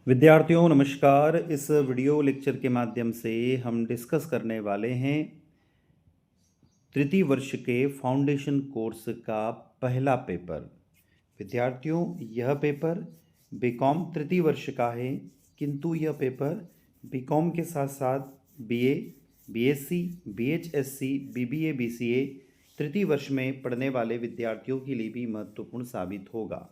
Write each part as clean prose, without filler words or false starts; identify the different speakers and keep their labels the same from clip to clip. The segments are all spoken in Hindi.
Speaker 1: विद्यार्थियों नमस्कार। इस वीडियो लेक्चर के माध्यम से हम डिस्कस करने वाले हैं तृतीय वर्ष के फाउंडेशन कोर्स का पहला पेपर। विद्यार्थियों, यह पेपर बीकॉम तृतीय वर्ष का है, किंतु यह पेपर बीकॉम के साथ साथ BA, BSc, BHSc, BBA, BCA तृतीय वर्ष में पढ़ने वाले विद्यार्थियों के लिए भी महत्वपूर्ण साबित होगा।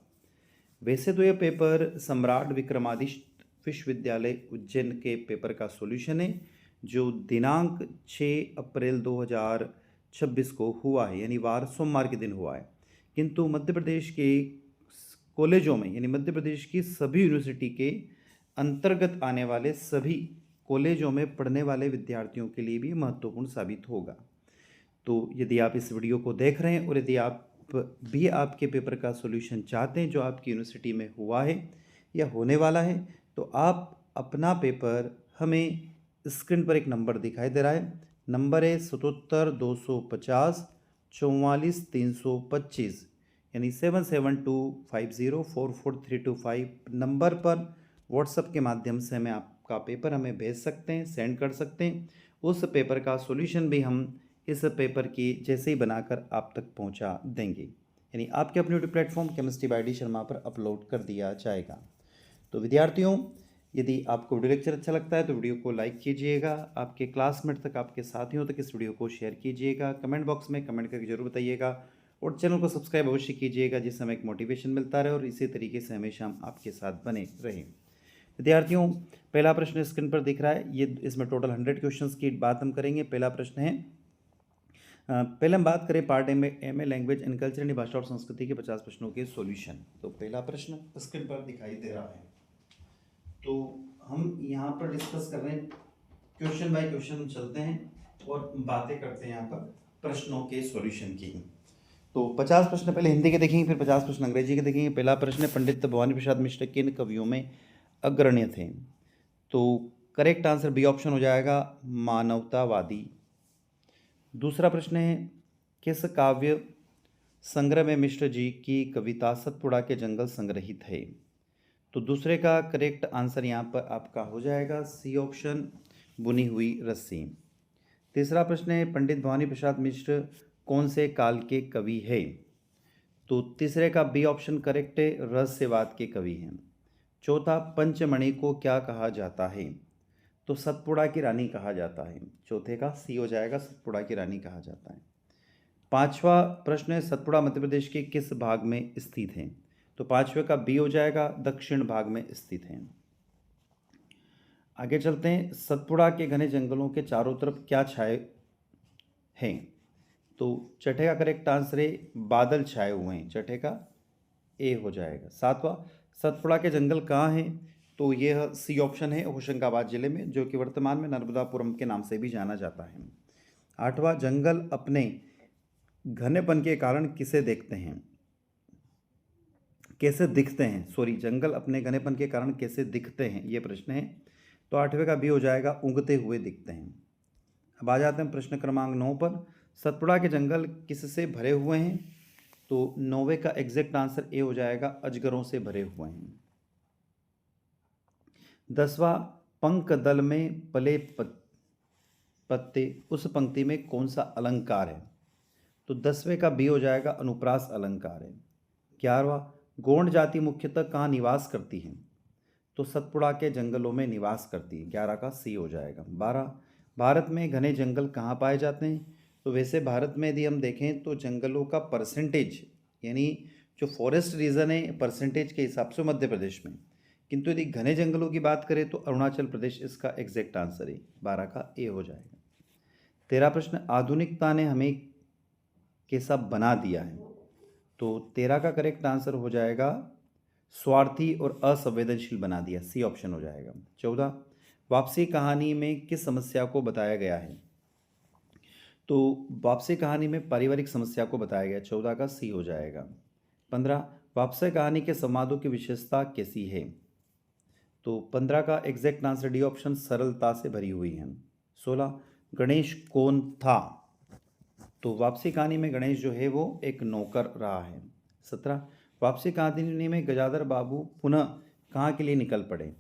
Speaker 1: वैसे तो यह पेपर सम्राट विक्रमादित्य विश्वविद्यालय उज्जैन के पेपर का सॉल्यूशन है, जो दिनांक 6 अप्रैल 2026 को हुआ है, यानी वार सोमवार के दिन हुआ है। किंतु मध्य प्रदेश के कॉलेजों में, यानी मध्य प्रदेश की सभी यूनिवर्सिटी के अंतर्गत आने वाले सभी कॉलेजों में पढ़ने वाले विद्यार्थियों के लिए भी महत्वपूर्ण साबित होगा। तो यदि आप इस वीडियो को देख रहे हैं और यदि आप भी आपके पेपर का सॉल्यूशन चाहते हैं जो आपकी यूनिवर्सिटी में हुआ है या होने वाला है, तो आप अपना पेपर हमें स्क्रीन पर एक नंबर दिखाई दे रहा है, नंबर है 77 250 44 325, यानी 7725044325 नंबर पर व्हाट्सएप के माध्यम से हमें आपका पेपर हमें भेज सकते हैं, सेंड कर सकते हैं। उस पेपर का सॉल्यूशन भी हम इस पेपर की जैसे ही बनाकर आप तक पहुंचा देंगे, यानी आपके अपने YouTube platform chemistry bye D Sharma पर अपलोड कर दिया जाएगा। तो विद्यार्थियों, यदि आपको वीडियो लेक्चर अच्छा लगता है तो वीडियो को लाइक कीजिएगा, आपके क्लासमेट तक, आपके साथियों तक इस वीडियो को शेयर कीजिएगा, कमेंट बॉक्स में कमेंट करके जरूर बताइएगा और चैनल को सब्सक्राइब अवश्य कीजिएगा, जिससे हमें एक मोटिवेशन मिलता रहे और इसी तरीके से हमेशा हम आपके साथ बने रहें। विद्यार्थियों, पहला प्रश्न स्क्रीन पर दिख रहा है, ये इसमें टोटल 100 क्वेश्चंस की बात हम करेंगे। पहला प्रश्न है, पहले हम बात करें part M A language and culture यानी भाषा और संस्कृति के 50 प्रश्नों के सॉल्यूशन। तो पहला प्रश्न स्क्रीन पर दिखाई दे रहा है, तो हम यहाँ पर डिस्कस कर रहे हैं, क्वेश्चन बाय क्वेश्चन चलते हैं और बातें करते हैं यहाँ पर प्रश्नों के सॉल्यूशन की। तो 50 प्रश्न पहले हिंदी के देखेंगे, फिर 50 प्रश्न अंग्रेजी के देखेंगे। पहला प्रश्न है, पंडित भवानी प्रसाद मिश्र किन कवियों में अग्रण्य थे? तो करेक्ट आंसर बी ऑप्शन हो जाएगा, मानवतावादी। दूसरा प्रश्न है, किस काव्य संग्रह में मिश्र जी की कविता सतपुड़ा के जंगल संग्रहित है? तो दूसरे का करेक्ट आंसर यहाँ पर आपका हो जाएगा सी ऑप्शन, बुनी हुई रस्सी। तीसरा प्रश्न है, पंडित भवानी प्रसाद मिश्र कौन से काल के कवि है? तो तीसरे का बी ऑप्शन करेक्ट है, रहस्यवाद के कवि हैं। चौथा, पंचमणि को क्या कहा जाता है? तो सतपुड़ा की रानी कहा जाता है। चौथे का सी हो जाएगा, सतपुड़ा की रानी कहा जाता है। पांचवा प्रश्न है, सतपुड़ा मध्य प्रदेश के किस भाग में स्थित है? तो पांचवे का बी हो जाएगा, दक्षिण भाग में स्थित है। आगे चलते हैं, सतपुड़ा के घने जंगलों के चारों तरफ क्या छाए हैं? तो छठे का करेक्ट आंसर है, बादल छाए हुए हैं। छठे का ए हो जाएगा। सातवां, सतपुड़ा के जंगल कहाँ हैं? तो यह सी ऑप्शन है, होशंगाबाद जिले में, जो कि वर्तमान में नर्मदापुरम के नाम से भी जाना जाता है। आठवां, जंगल अपने घनेपन के कारण किसे देखते हैं, कैसे दिखते हैं? सॉरी, जंगल अपने घनेपन के कारण कैसे दिखते हैं, ये प्रश्न है। तो आठवें का बी हो जाएगा, उगते हुए दिखते हैं। अब आ जाते हैं प्रश्न क्रमांक 9 पर, सतपुड़ा के जंगल किससे भरे हुए हैं? तो 9वें का एग्जैक्ट आंसर ए हो जाएगा, अजगरों से भरे हुए हैं। 10वां, पंख दल में पले पत्ते उस पंक्ति में कौन सा अलंकार है? तो 10वें का बी हो जाएगा, अनुप्रास अलंकार है। 11वां, गोंड जाति मुख्यतः कहाँ निवास करती है? तो सतपुड़ा के जंगलों में निवास करती है। 11 का सी हो जाएगा। 12, भारत में घने जंगल कहाँ पाए जाते हैं? तो वैसे भारत में यदि हम देखें तो जंगलों का परसेंटेज, यानी जो फॉरेस्ट रीजन है परसेंटेज के हिसाब से मध्य प्रदेश में, किंतु यदि घने जंगलों की बात करें तो अरुणाचल प्रदेश इसका एग्जैक्ट आंसर है। 12 का ए हो जाएगा। 13 प्रश्न, आधुनिकता ने हमें कैसा बना दिया है? तो 13 का करेक्ट आंसर हो जाएगा, स्वार्थी और असंवेदनशील बना दिया। सी ऑप्शन हो जाएगा। 14, वापसी कहानी में किस समस्या को बताया गया है? तो वापसी कहानी में पारिवारिक समस्या को बताया गया। 14 का सी हो जाएगा। 15, वापसी कहानी के संवादों की विशेषता कैसी है? तो 15 का एग्जैक्ट आंसर डी ऑप्शन, सरलता से भरी हुई है। 16, गणेश कौन था? तो वापसी कहानी में गणेश जो है वो एक नौकर रहा है। 17, वापसी कहानी में गजाधर बाबू पुनः कहाँ के लिए निकल पड़े?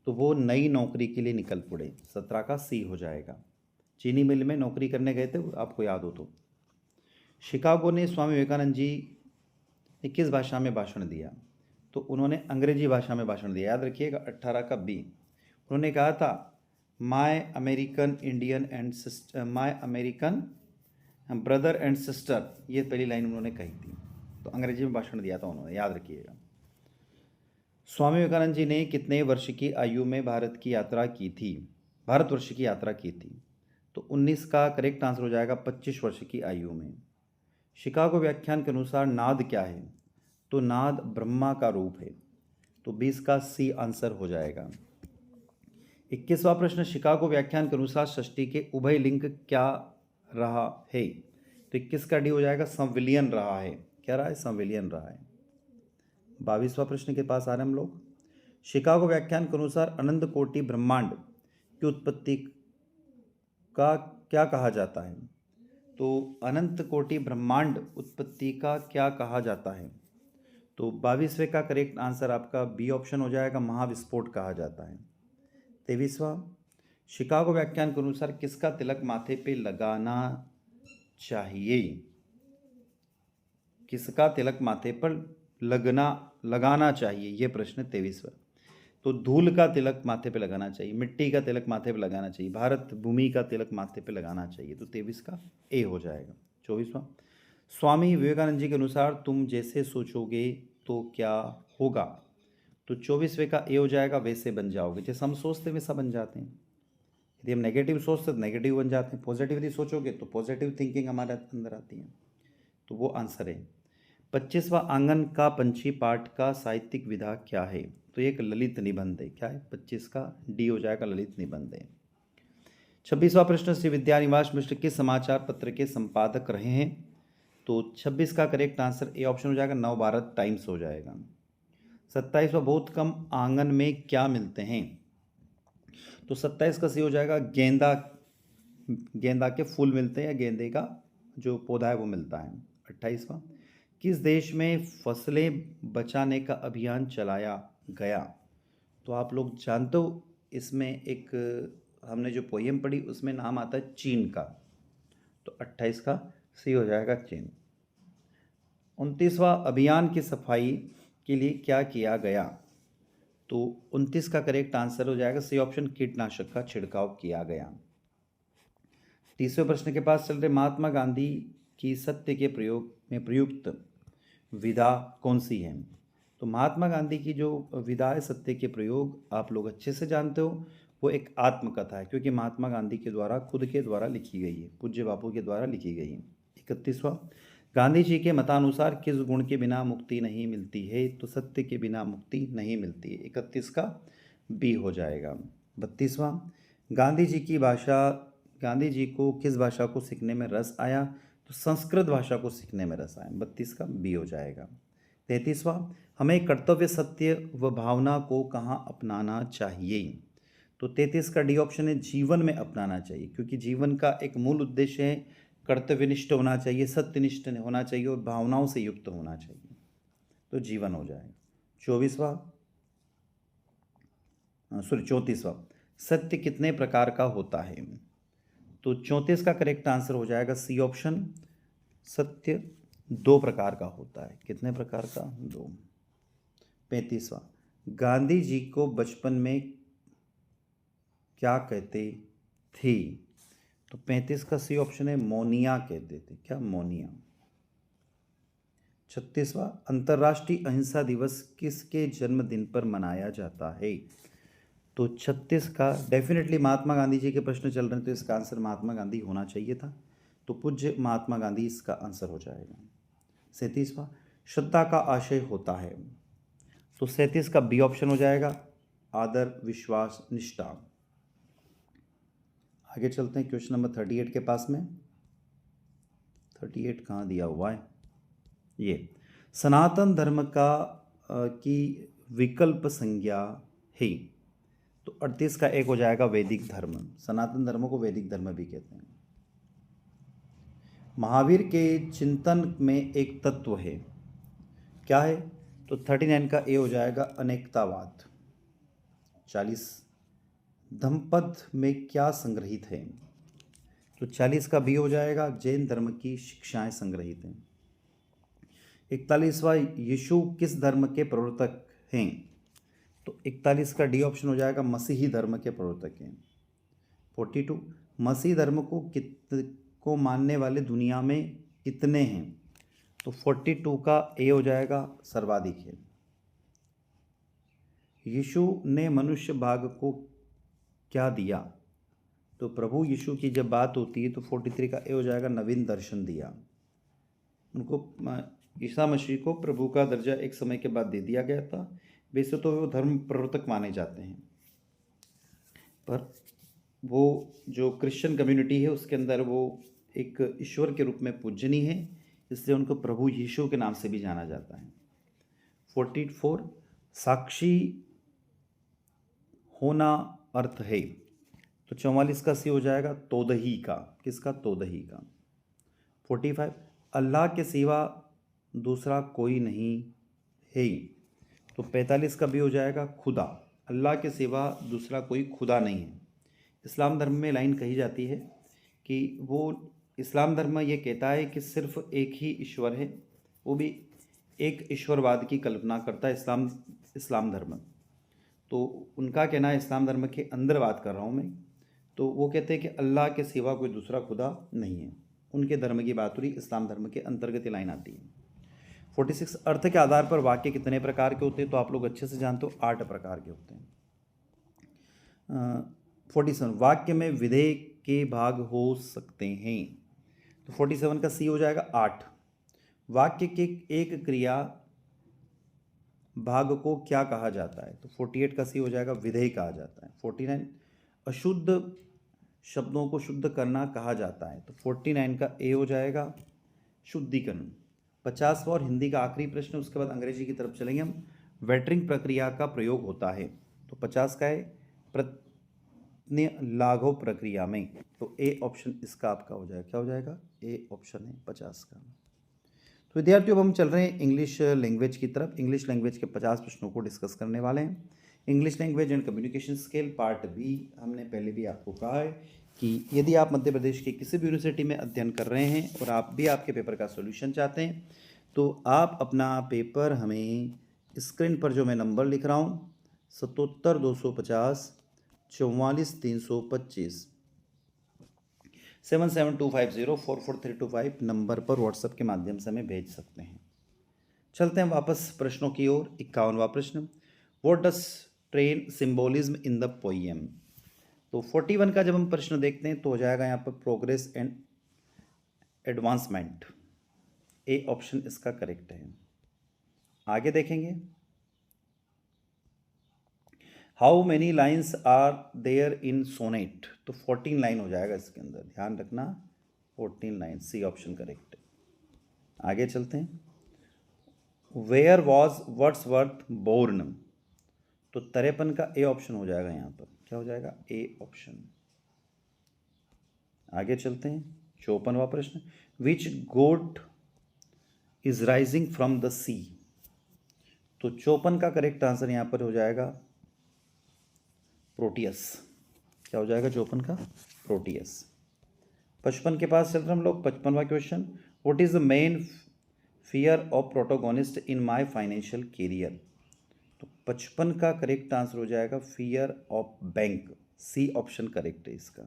Speaker 1: तो वो नई नौकरी के लिए निकल पड़े। 17 का सी हो जाएगा। चीनी मिल में नौकरी करने गए थे, आपको याद हो तो। शिकागो ने स्वामी विवेकानंद जी ने किस भाषा में भाषण दिया? तो उन्होंने अंग्रेजी भाषा में भाषण दिया। याद रखिएगा 18 का बी। उन्होंने कहा था my American Indian and sister, my American brother and sister, ये पहली लाइन उन्होंने कही थी। तो अंग्रेजी में भाषण दिया था उन्होंने, याद रखिएगा। स्वामी विवेकानंद जी ने कितने वर्ष की आयु में भारत की यात्रा की थी? भारतवर्ष की यात्रा की थी। तो 19 का करेक्ट आंसर हो जाएगा 25 वर्ष की आयु में। शिकागो व्याख्यान के अनुसार नाद क्या है? तो नाद ब्रह्मा का रूप है। तो 20 का सी आंसर हो जाएगा। 21वां प्रश्न, शिकागो व्याख्यान के अनुसार षष्ठी के उभय लिंग क्या रहा है? तो 21 का डी हो जाएगा संविलियन रहा है। क्या रहा है? संविलियन रहा है। 22वां प्रश्न के पास आ रहे हैं हम लोग। शिकागो व्याख्यान के अनुसार अनंत कोटि ब्रह्मांड की उत्पत्ति का क्या कहा जाता है? तो अनंत कोटि ब्रह्मांड उत्पत्ति का क्या कहा जाता है? तो 22वें का करेक्ट आंसर आपका बी ऑप्शन हो जाएगा, महाविस्फोट कहा जाता है। 23वां, शिकागो व्याख्यान के अनुसार किसका तिलक माथे पे लगाना चाहिए? किसका तिलक माथे पर लगाना चाहिए, ये प्रश्न 23वां। तो धूल का तिलक माथे पे लगाना चाहिए, मिट्टी का तिलक माथे पे लगाना चाहिए, भारत भूमि का तिलक माथे पे लगाना चाहिए। तो 23 का ए हो जाएगा। 24वां, स्वामी विवेकानंद जी के अनुसार तुम जैसे सोचोगे तो क्या होगा? तो 24वें का ए हो जाएगा, वैसे बन जाओगे। जैसे हम सोचते वैसा बन जाते हैं। यदि हम नेगेटिव सोचते तो नेगेटिव बन जाते हैं, पॉजिटिवली सोचोगे तो पॉजिटिव थिंकिंग हमारे अंदर आती है। तो वो आंसर है। 25वां, आंगन का पंछी पाठ का साहित्यिक विधा क्या है? तो एक ललित निबंध है। क्या है? 25 का डी हो जाएगा, ललित निबंध है। 26वां प्रश्न, श्री विद्यानिवास मिश्र किस समाचार पत्र के संपादक रहे हैं? तो 26 का करेक्ट आंसर ए ऑप्शन हो जाएगा, नवभारत टाइम्स हो जाएगा। 27वां, बहुत कम आंगन में क्या मिलते हैं? तो 27 का सी हो जाएगा, गेंदा। गेंदा के फूल मिलते हैं या गेंदे का जो पौधा है वो मिलता है। 28वां, किस देश में फसलें बचाने का अभियान चलाया गया? तो आप लोग जानते हो, इसमें एक हमने जो पोएम पढ़ी उसमें नाम आता है चीन का। तो 28 का सी हो जाएगा, चीन। 29वां, अभियान की सफाई के लिए क्या किया गया? तो 29 का करेक्ट आंसर हो जाएगा सी ऑप्शन, कीटनाशक का छिड़काव किया गया। 30वें प्रश्न के पास चल रहे, महात्मा गांधी की सत्य के प्रयोग में प्रयुक्त विधा कौन सी है? तो महात्मा गांधी की जो विधा है सत्य के प्रयोग, आप लोग अच्छे से जानते हो, वो एक आत्मकथा है, क्योंकि महात्मा गांधी के द्वारा, खुद के द्वारा लिखी गई है, पूज्य बापू के द्वारा लिखी गई है। 31वां, गांधी जी के मतानुसार किस गुण के बिना मुक्ति नहीं मिलती है? तो सत्य के बिना मुक्ति नहीं मिलती है। 31 का बी हो जाएगा। 32वां, गांधी जी की भाषा, गांधी जी को किस भाषा को सीखने में रस आया? तो संस्कृत भाषा को सीखने में रस आया। 32 का बी हो जाएगा। 33वां, हमें कर्तव्य, सत्य व भावना को कहाँ अपनाना चाहिए? तो 33 का डी ऑप्शन है, जीवन में अपनाना चाहिए, क्योंकि जीवन का एक मूल उद्देश्य है कर्तव्यनिष्ठ होना चाहिए, सत्यनिष्ठ होना चाहिए और भावनाओं से युक्त होना चाहिए। तो जीवन हो जाएगा। 34वां, सत्य कितने प्रकार का होता है? तो 34 का करेक्ट आंसर हो जाएगा सी ऑप्शन, सत्य 2 प्रकार का होता है। कितने प्रकार का? 2। 35वां, गांधी जी को बचपन में क्या कहते थे? तो 35 का सी ऑप्शन है, मोनिया कहते थे। क्या? मोनिया। 36वां, अंतर्राष्ट्रीय अहिंसा दिवस किसके जन्मदिन पर मनाया जाता है? तो 36 का डेफिनेटली महात्मा गांधी जी के प्रश्न चल रहे हैं, तो इसका आंसर महात्मा गांधी होना चाहिए था। तो पूज्य महात्मा गांधी इसका आंसर हो जाएगा। 37वां, श्रद्धा का आशय होता है? तो 37 का बी ऑप्शन हो जाएगा, आदर, विश्वास, निष्ठा। आगे चलते हैं क्वेश्चन नंबर 38 के पास में। 38 कहाँ दिया हुआ है? ये सनातन धर्म का की विकल्प संज्ञा है? तो 38 का एक हो जाएगा, वैदिक धर्म। सनातन धर्म को वैदिक धर्म भी कहते हैं। महावीर के चिंतन में एक तत्व है, क्या है? तो 39 का ए हो जाएगा, अनेकतावाद। 40 धम्मपद में क्या संग्रहित है? तो 40 का बी हो जाएगा, जैन धर्म की शिक्षाएं संग्रहित हैं। 41वां यीशु किस धर्म के प्रवर्तक हैं? तो 41 का डी ऑप्शन हो जाएगा, मसीही धर्म के प्रवर्तक हैं। 42 मसीही धर्म को मानने वाले दुनिया में कितने हैं? तो 42 का ए हो जाएगा, सर्वाधिक है। यीशु ने मनुष्य भाग को क्या दिया? तो प्रभु यीशु की जब बात होती है तो 43 का ए हो जाएगा, नवीन दर्शन दिया। उनको ईसा मसीह को प्रभु का दर्जा एक समय के बाद दे दिया गया था। वैसे तो वो धर्म प्रवर्तक माने जाते हैं, पर वो जो क्रिश्चियन कम्युनिटी है उसके अंदर वो एक ईश्वर के रूप में पूजनीय है, इसलिए उनको प्रभु यीशु के नाम से भी जाना जाता है। 44 साक्षी होना अर्थ है? तो 44 का सी हो जाएगा, तोदही का। किसका? तोदही का। 45 अल्लाह के सिवा दूसरा कोई नहीं है? तो 45 का भी हो जाएगा, खुदा। अल्लाह के सिवा दूसरा कोई खुदा नहीं है। इस्लाम धर्म में लाइन कही जाती है कि वो इस्लाम धर्म ये कहता है कि सिर्फ एक ही ईश्वर है, वो भी एक ईश्वरवाद की कल्पना करता है इस्लाम धर्म। तो उनका कहना है, इस्लाम धर्म के अंदर बात कर रहा हूँ मैं, तो वो कहते हैं कि अल्लाह के सिवा कोई दूसरा खुदा नहीं है। उनके धर्म की बात हो रही, इस्लाम धर्म के अंतर्गत ये लाइन आती है। 46 अर्थ के आधार पर वाक्य कितने प्रकार के होते हैं? तो आप लोग अच्छे से जानते हो, 8 प्रकार के होते हैं। 47 वाक्य में विधेय के भाग हो सकते हैं? तो 47 का सी हो जाएगा, 8। वाक्य के एक क्रिया भाग को क्या कहा जाता है? तो 48 का सी हो जाएगा, विधेय कहा जाता है। 49 अशुद्ध शब्दों को शुद्ध करना कहा जाता है? तो 49 का ए हो जाएगा, शुद्धिकरण। 50वां और हिंदी का आखिरी प्रश्न, उसके बाद अंग्रेजी की तरफ चलेंगे हम। वेटरिंग प्रक्रिया का प्रयोग होता है? तो 50 का है, प्रत्न लाघव प्रक्रिया में। तो ए ऑप्शन इसका आपका हो जाएगा, क्या हो जाएगा? ए ऑप्शन है 50 का। तो विद्यार्थियों, अब हम चल रहे हैं इंग्लिश लैंग्वेज की तरफ। इंग्लिश लैंग्वेज के 50 प्रश्नों को डिस्कस करने वाले हैं। English language and communication skill part B. हमने पहले भी आपको कहा है कि यदि आप मध्य प्रदेश के किसी भी यूनिवर्सिटी में अध्ययन कर रहे हैं और आप भी आपके पेपर का सॉल्यूशन चाहते हैं, तो आप अपना पेपर हमें स्क्रीन पर जो मैं नंबर लिख रहा हूँ 77 250 44 325 7725044325 नंबर पर व्हाट्सएप के माध्यम से हमें भेज सकते हैं। चलते हैं वापस प्रश्नों की ओर। 51वां प्रश्न, what does train symbolism in the poem? तो 41 का जब हम प्रश्न देखते हैं तो हो जाएगा यहाँ पर progress and advancement. A option इसका करेक्ट है। आगे देखेंगे, how many lines are there in sonnet? तो 14 लाइन हो जाएगा इसके अंदर, ध्यान रखना 14 लाइन, सी ऑप्शन करेक्ट है। आगे चलते हैं, वेयर वॉज वर्ड्सवर्थ बोर्न? तो 53 का ए ऑप्शन हो जाएगा, यहाँ पर क्या हो जाएगा? A option. आगे चलते हैं, 54वां प्रश्न, विच गोट इज राइजिंग फ्रॉम द सी? तो 54 का करेक्ट आंसर यहाँ पर हो जाएगा प्रोटियस। क्या हो जाएगा 54 का? प्रोटियस। 55 के पास चल रहे हम लोग। 55वां question, what is the main fear of protagonist in my financial career? तो 55 का करेक्ट आंसर हो जाएगा fear of bank. C option correct है इसका,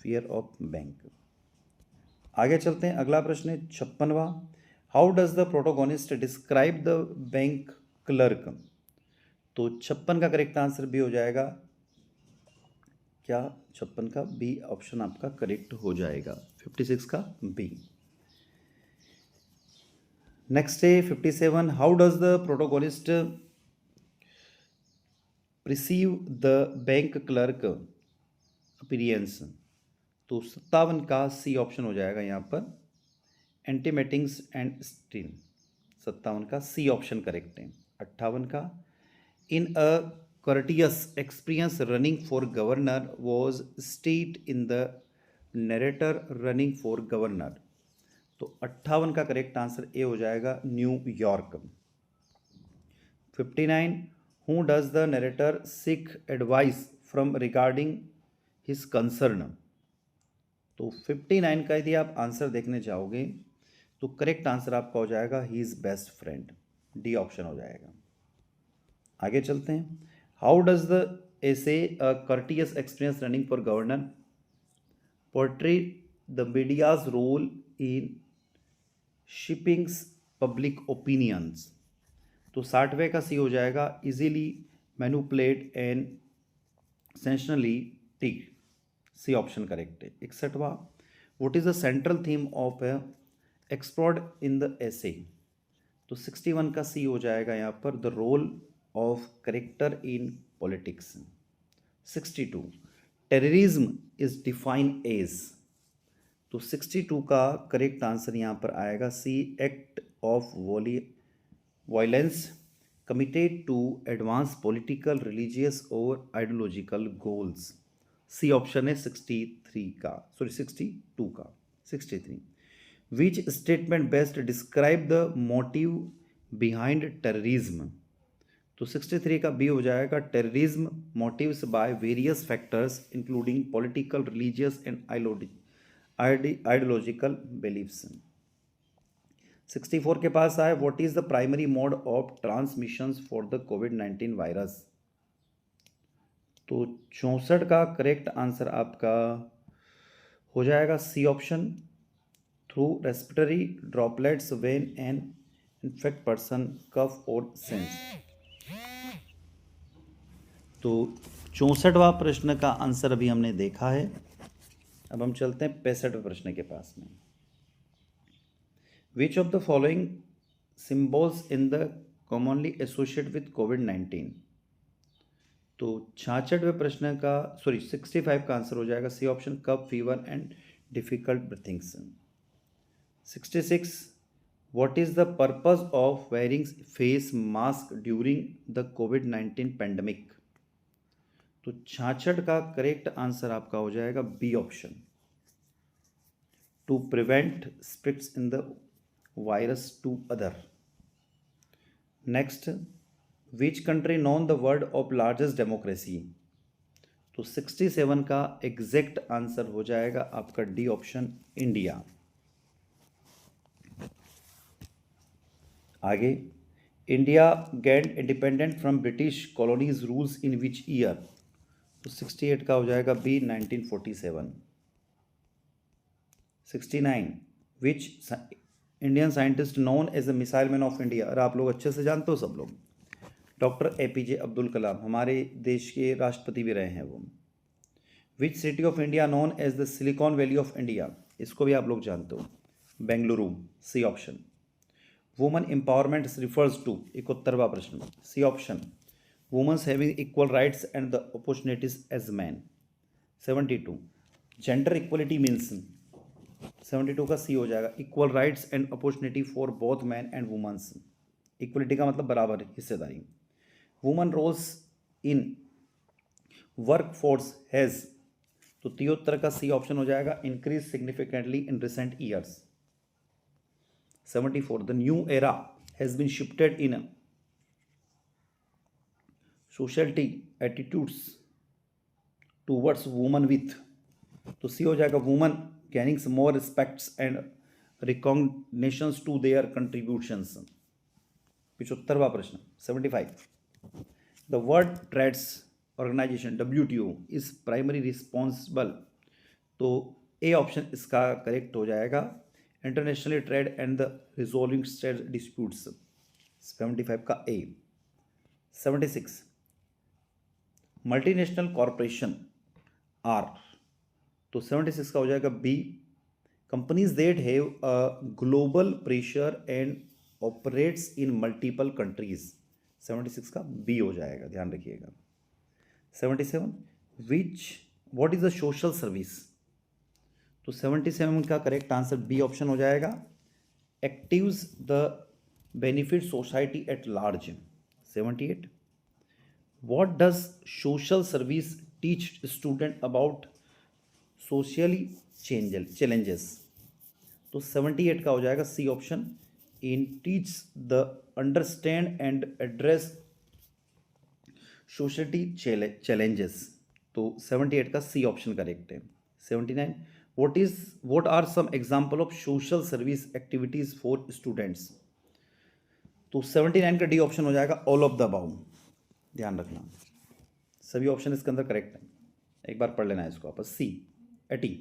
Speaker 1: फियर ऑफ बैंक। आगे चलते हैं, अगला प्रश्न है 56वां, how does the protagonist describe the bank clerk? तो 56 का करेक्ट आंसर भी हो जाएगा, क्या 56 का? बी ऑप्शन आपका करेक्ट हो जाएगा, 56 का बी। नेक्स्ट है 57, how does the protagonist perceive the bank clerk appearance? तो 57 का सी ऑप्शन हो जाएगा यहाँ पर, एंटीमेटिंग्स एंड स्टील। 57 का सी ऑप्शन करेक्ट है। 58 का, इन अ courteous experience running for governor was state in the narrator running for governor? तो 58 का करेक्ट आंसर ए हो जाएगा, New York. 59, who does the narrator seek advice from regarding his concern. तो 59 का यदि आप आंसर देखने जाओगे तो करेक्ट आंसर आपका हो जाएगा he is best friend, D option हो जाएगा। आगे चलते हैं। How does the essay Curtis experience running for governor portray the media's role in shippings public opinions. तो 60वें का सी हो जाएगा easily manipulate and sensationally tick, C option correct है। 61वां, what is the central theme of explored in the essay. तो 61 का सी हो जाएगा यहाँ पर the role of character in politics. 62, terrorism is defined as. तो 62 का करेक्ट आंसर यहाँ पर आएगा C, act of violence committed to advance political, religious और आइडियोलॉजिकल गोल्स। सी ऑप्शन है 63 का, सॉरी 62 का, 63। Which statement best describe the motive behind terrorism. तो 63 का बी हो जाएगा terrorism motives by various factors including political, religious and ideological beliefs. 64 के पास आए what is the primary mode of transmission for the कोविड-19 वायरस। तो 64 का करेक्ट आंसर आपका हो जाएगा C option, through respiratory droplets when an infect person cough और सेंस। तो 64वां प्रश्न का आंसर अभी हमने देखा है। अब हम चलते हैं 65वें प्रश्न के पास में। Which of the following symbols in the commonly associate with कोविड-19। तो 66वें प्रश्न का, सॉरी 65 का आंसर हो जाएगा C option, cough, fever and difficult breathings. 66, what is the purpose of wearing face mask during the कोविड-19 पैंडमिक। तो 66 का करेक्ट आंसर आपका हो जाएगा B option, to prevent spreads in the virus to other. Next, which country known the world of largest democracy. तो 67 का एग्जैक्ट आंसर हो जाएगा आपका डी ऑप्शन, इंडिया। आगे, India gained independent from British colonies rules in which year. तो 68 का हो जाएगा B, 1947। 69, which Indian scientist known as the missile man of India. और आप लोग अच्छे से जानते हो सब लोग, डॉक्टर एपीजे अब्दुल कलाम, हमारे देश के राष्ट्रपति भी रहे हैं वो। Which city of India known as the Silicon Valley of India, इसको भी आप लोग जानते हो, Bengaluru, C option. Woman empowerment refers to, 71वां प्रश्न, C option, women's having equal rights and the opportunities as man. 72, gender equality means. 72 का सी हो जाएगा, equal rights and opportunity for both man and women's. Equality का मतलब बराबर हिस्सेदारी। Woman roles in work force has. तो 73 का सी ऑप्शन हो जाएगा, increase significantly in recent years. 74, the new era has been shifted in sociality attitudes towards women with. तो सी हो जाएगा, women gaining some more respects and recognitions to their contributions। 75वां प्रश्न, 75, the World Trade Organization WTO is primary responsible। तो ए ऑप्शन इसका करेक्ट हो जाएगा, internationally trade and the resolving trade disputes. 75 का ए। 76, मल्टीनेशनल कॉरपोरेशन आर। तो 76 का हो जाएगा B, companies that have a global pressure and operates in multiple countries. 76 का बी हो जाएगा, ध्यान रखिएगा। 77, which what is the social service. तो 77 का करेक्ट आंसर बी ऑप्शन हो जाएगा, actives the benefit society at large. 78, what does social service teach student about socially challenges. तो 78 का हो जाएगा C option, in teach the understand and address society challenges, तो 78 का सी ऑप्शन करेक्ट है। 79, what are some example of social service activities for students, तो 79 का डी ऑप्शन हो जाएगा ऑल ऑफ द अबाउ। ध्यान रखना सभी ऑप्शन इसके अंदर करेक्ट है, एक बार पढ़ लेना है इसको आपस। C 80,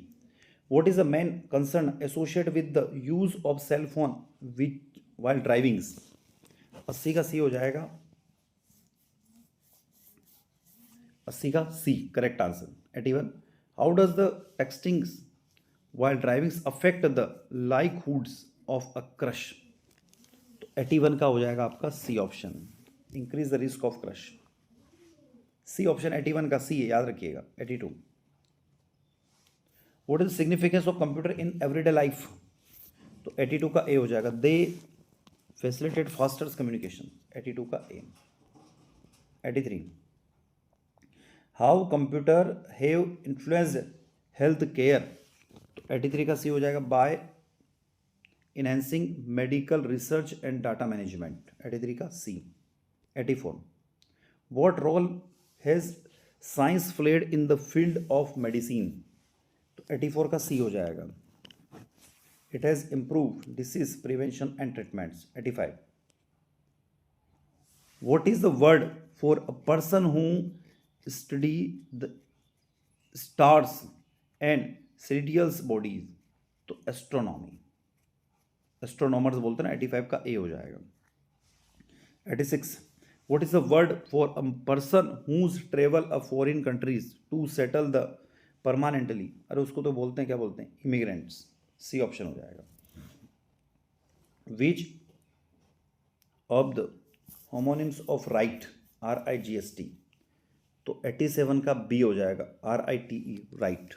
Speaker 1: what is the main concern associate with the use of cell phone which while driving, 80 का सी हो जाएगा, 80 का C correct answer. 81, how does the texting while driving affect the likelihoods of a crash, तो 81 का हो जाएगा आपका C option, increase the risk of crash. C option 81 का सी है, याद रखिएगा। 82, what is the significance of computer in everyday life, तो 82 का ए हो जाएगा, दे फैसिलिटेट फास्टर कम्युनिकेशन, 82 का A. 83, how computer have influenced health care, तो 83 का सी हो जाएगा, by enhancing medical research and data management, 83 का C. 84, what role has science played in the field of medicine, तो 84 का सी हो जाएगा, it has improve disease prevention and treatments. 85, what is the word for a person who study the stars and celestial bodies, तो एस्ट्रोनॉमी, एस्ट्रोनॉमर्स बोलते हैं ना, 85 का ए हो जाएगा। 86, what is the word for a person whose travel a foreign countries to settle the permanently, अरे उसको तो बोलते हैं, क्या बोलते हैं, इमिग्रेंट्स, सी ऑप्शन हो जाएगा। विच of the homonyms of right, RIGST, तो 87 का बी हो जाएगा, RITE, राइट।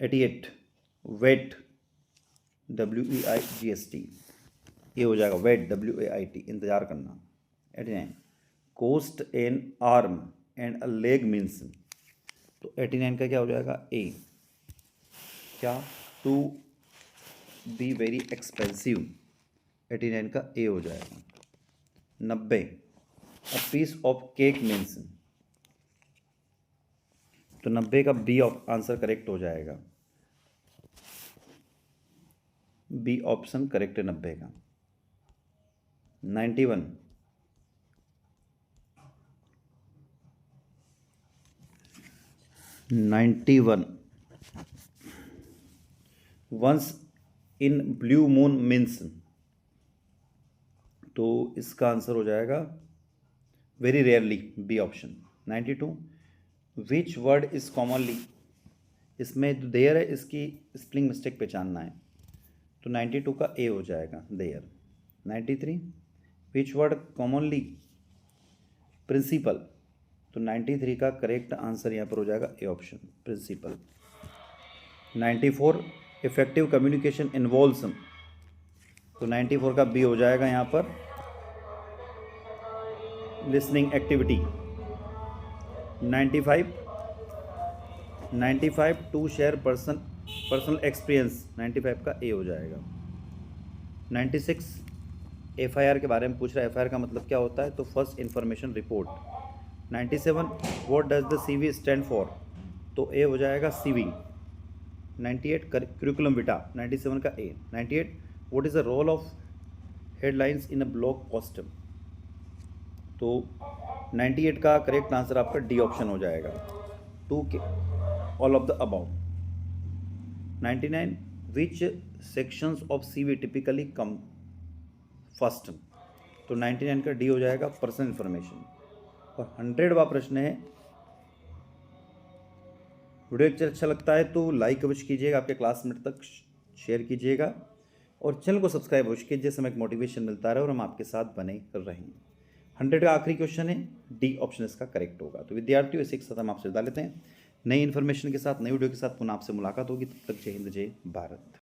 Speaker 1: 88, वेट, WEIGST, ये हो जाएगा वेट, WAIT, इंतजार करना। 89, cost an arm and a leg means, तो 89 का क्या हो जाएगा, ए, क्या, टू बी वेरी एक्सपेंसिव, 89 का ए हो जाएगा। 90, a piece of cake means, तो 90 का बी आंसर करेक्ट हो जाएगा, बी ऑप्शन करेक्ट है 90 का। 91, once in blue moon means, तो इसका आंसर हो जाएगा very rarely, B option. 92, which word is commonly, इसमें देयर है, इसकी स्पेलिंग मिस्टेक पहचानना है, तो 92 का ए हो जाएगा, there. 93, which word commonly principal, तो 93 का करेक्ट आंसर यहाँ पर हो जाएगा A option, principal. 94, effective communication involves, तो 94 का बी हो जाएगा यहाँ पर, listening activity. 95 to share personal experience, 95 का ए हो जाएगा। 96, FIR के बारे में पूछ रहा है, FIR का मतलब क्या होता है, तो first information report. 97, what does the CV stand for, तो ए हो जाएगा CV। 98, करिकुलम विटा, 97 का A. 98, what is the role of headlines in a blog post, तो 98 का करेक्ट आंसर आपका डी ऑप्शन हो जाएगा, 2 के all of the above. 99, which sections of CV typically come first, तो 99 का डी हो जाएगा, पर्सनल इंफॉर्मेशन। और 100वां प्रश्न है, वीडियो लेक्चर अच्छा लगता है तो लाइक अवश्य कीजिएगा, आपके क्लासमेट तक शेयर कीजिएगा, और चैनल को सब्सक्राइब अवश्य कीजिए, जिससे हमें एक मोटिवेशन मिलता रहे और हम आपके साथ बने रहें। 100 का आखिरी क्वेश्चन है, डी ऑप्शन इसका करेक्ट होगा। तो विद्यार्थियों, इसी के साथ हम आपसे विदा लेते हैं, नई इन्फॉर्मेशन के साथ, नई वीडियो के साथ पुनः आपसे मुलाकात होगी। तब तक जय हिंद, जय भारत।